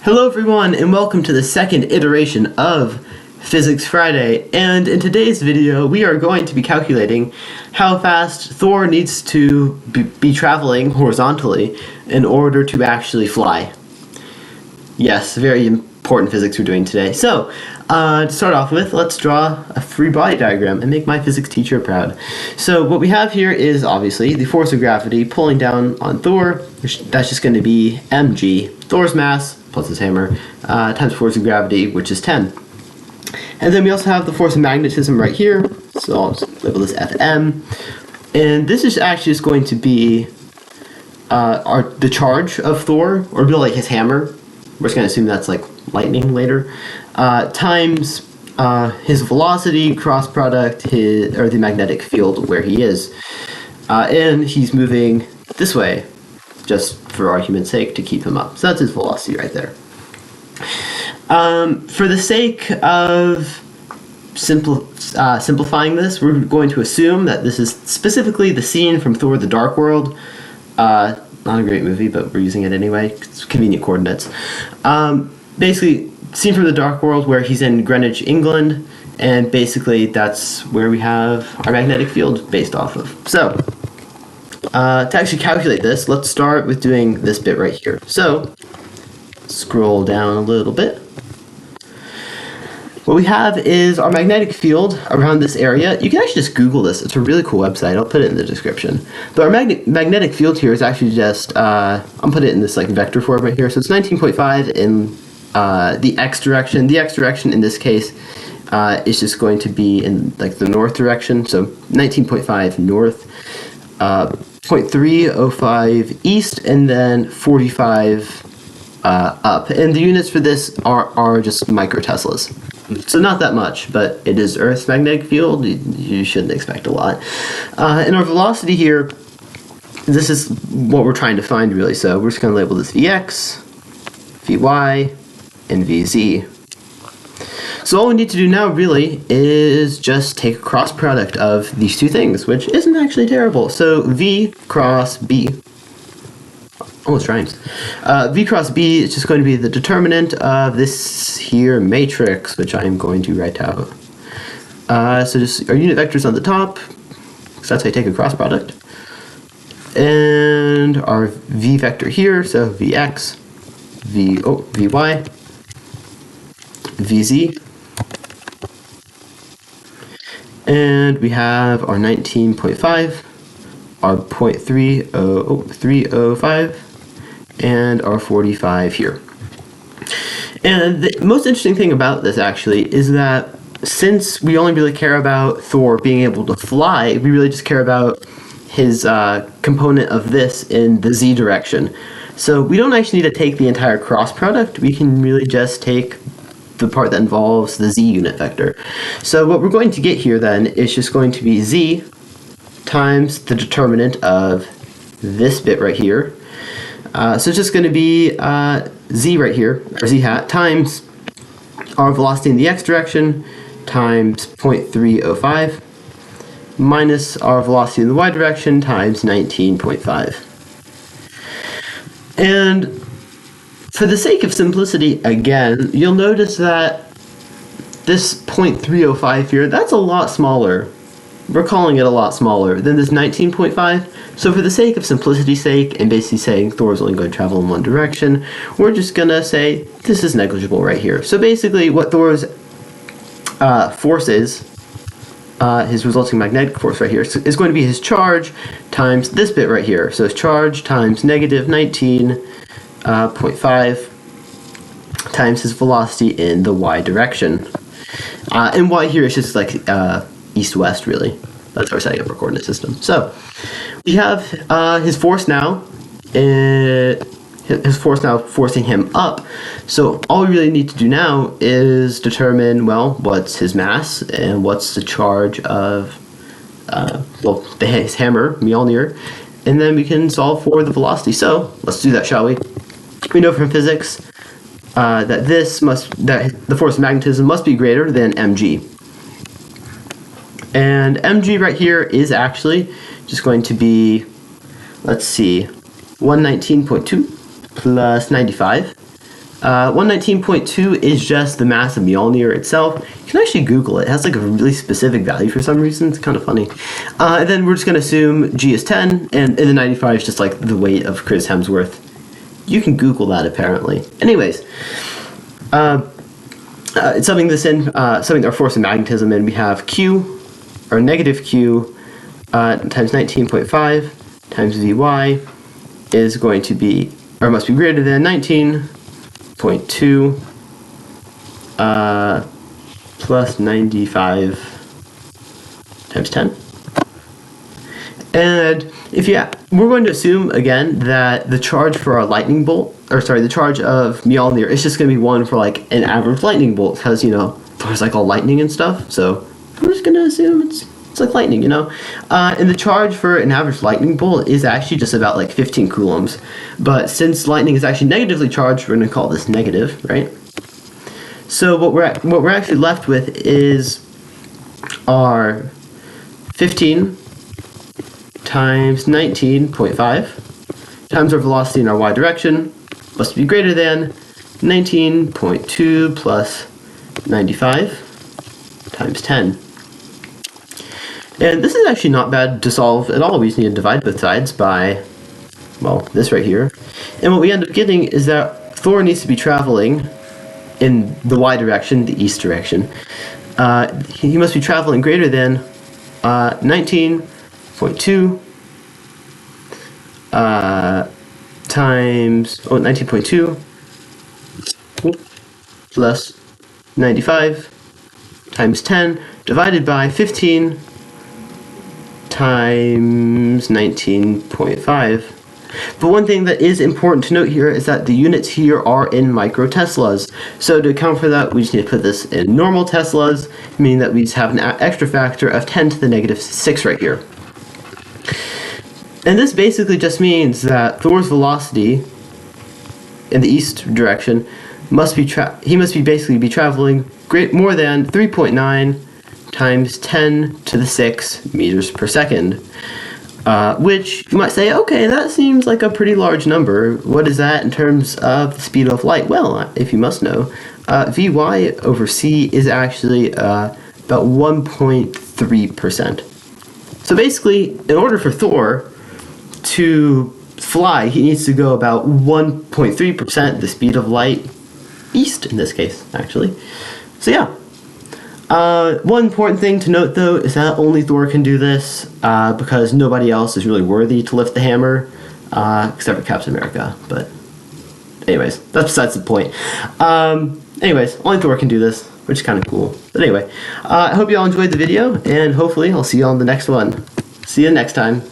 Hello everyone and welcome to the second iteration of Physics Friday, and in today's video we are going to be calculating how fast Thor needs to be traveling horizontally in order to actually fly. Yes, very important physics we're doing today. So, to start off with, let's draw a free body diagram and make my physics teacher proud. So what we have here is obviously the force of gravity pulling down on Thor. That's just going to be mg, Thor's mass plus his hammer, times force of gravity, which is 10. And then we also have the force of magnetism right here, so I'll just label this Fm. And this is actually just going to be the charge of Thor, or like his hammer. We're just going to assume that's like lightning later, times his velocity, cross product, the magnetic field where he is. And he's moving this way, just for argument's sake, to keep him up. So that's his velocity right there. For the sake of simplifying this, we're going to assume that this is specifically the scene from Thor the Dark World. Not a great movie, but we're using it anyway. It's convenient coordinates. Basically, scene from the Dark World where he's in Greenwich, England, and basically that's where we have our magnetic field based off of. So, to actually calculate this, let's start with doing this bit right here. So, scroll down a little bit. What we have is our magnetic field around this area. You can actually just Google this. It's a really cool website. I'll put it in the description. But our magnetic field here is actually just, I'll put it in this like vector form right here. So it's 19.5 in the x direction. The x direction in this case is just going to be in like the north direction. So 19.5 north, 0.305 east, and then 45 up. And the units for this are just microteslas. So not that much, but it is Earth's magnetic field. You shouldn't expect a lot. And our velocity here, this is what we're trying to find really. So we're just going to label this Vx, Vy, and Vz. So all we need to do now really is just take a cross product of these two things, which isn't actually terrible. So V cross B, almost rhymes. V cross B is just going to be the determinant of this here matrix, which I'm going to write out. So just our unit vectors on the top, so that's how you take a cross product. And our V vector here, so Vx, Vy, Vz. And we have our 19.5, our 0.305, and our 45 here. And the most interesting thing about this actually is that since we only really care about Thor being able to fly, we really just care about his component of this in the z direction. So we don't actually need to take the entire cross product. We can really just take the part that involves the z unit vector. So what we're going to get here then is just going to be z times the determinant of this bit right here. So it's just going to be z right here, or z hat, times our velocity in the x direction times 0.305 minus our velocity in the y direction times 19.5. And for the sake of simplicity, again, you'll notice that this 0.305 here, that's a lot smaller. We're calling it a lot smaller than this 19.5. So for the sake of simplicity's sake, and basically saying Thor's only going to travel in one direction, we're just going to say this is negligible right here. So basically what Thor's force is, his resulting magnetic force right here, is going to be his charge times this bit right here. So his charge times negative 19.5 times his velocity in the y direction. And y here is just like east-west, really. That's how we're setting up our coordinate system. So we have his force now forcing him up. So all we really need to do now is determine, well, what's his mass and what's the charge of his hammer, Mjolnir, and then we can solve for the velocity. So let's do that, shall we? We know from physics that the force of magnetism must be greater than mg. And mg right here is actually just going to be, let's see, 119.2 plus 95 119.2 is just the mass of Mjolnir itself. You can actually Google it. It has like a really specific value for some reason. It's kind of funny. And then we're just going to assume G is 10, and the 95 is just like the weight of Chris Hemsworth. You can Google that apparently. Anyways, it's subbing this in, subbing our force of magnetism, and we have Q, or negative Q, times 19.5 times Vy is going to be, or must be greater than 19.2 plus 95 times 10. And if we're going to assume again that the charge for our lightning bolt, or sorry, the charge of Mjolnir is just going to be 1 for like an average lightning bolt, because, you know, Thor's like all lightning and stuff, so we're just going to assume it's like lightning, you know? And the charge for an average lightning bolt is actually just about like 15 coulombs. But since lightning is actually negatively charged, we're going to call this negative, right? So what we're actually left with is our 15 times 19.5 times our velocity in our y direction must be greater than 19.2 plus 95 times 10. And this is actually not bad to solve at all. We just need to divide both sides by, well, this right here. And what we end up getting is that Thor needs to be traveling in the y direction, the east direction. He must be traveling greater than 19.2 times 19.2 plus 95 times 10 divided by 15 times 19.5. But one thing that is important to note here is that the units here are in microteslas. So to account for that, we just need to put this in normal teslas, meaning that we just have an extra factor of 10 to the negative 6 right here. And this basically just means that Thor's velocity in the east direction must be basically be traveling more than 3.9 times 10 to the 6 meters per second. Which you might say, okay, that seems like a pretty large number. What is that in terms of the speed of light? Well, if you must know, Vy over c is actually about 1.3%. So basically, in order for Thor to fly, he needs to go about 1.3% the speed of light east, in this case, actually. So yeah. One important thing to note, though, is that only Thor can do this, because nobody else is really worthy to lift the hammer, except for Captain America. But anyways, that's besides the point. Anyways, only Thor can do this, which is kind of cool. But anyway, I hope you all enjoyed the video, and hopefully I'll see you on the next one. See you next time.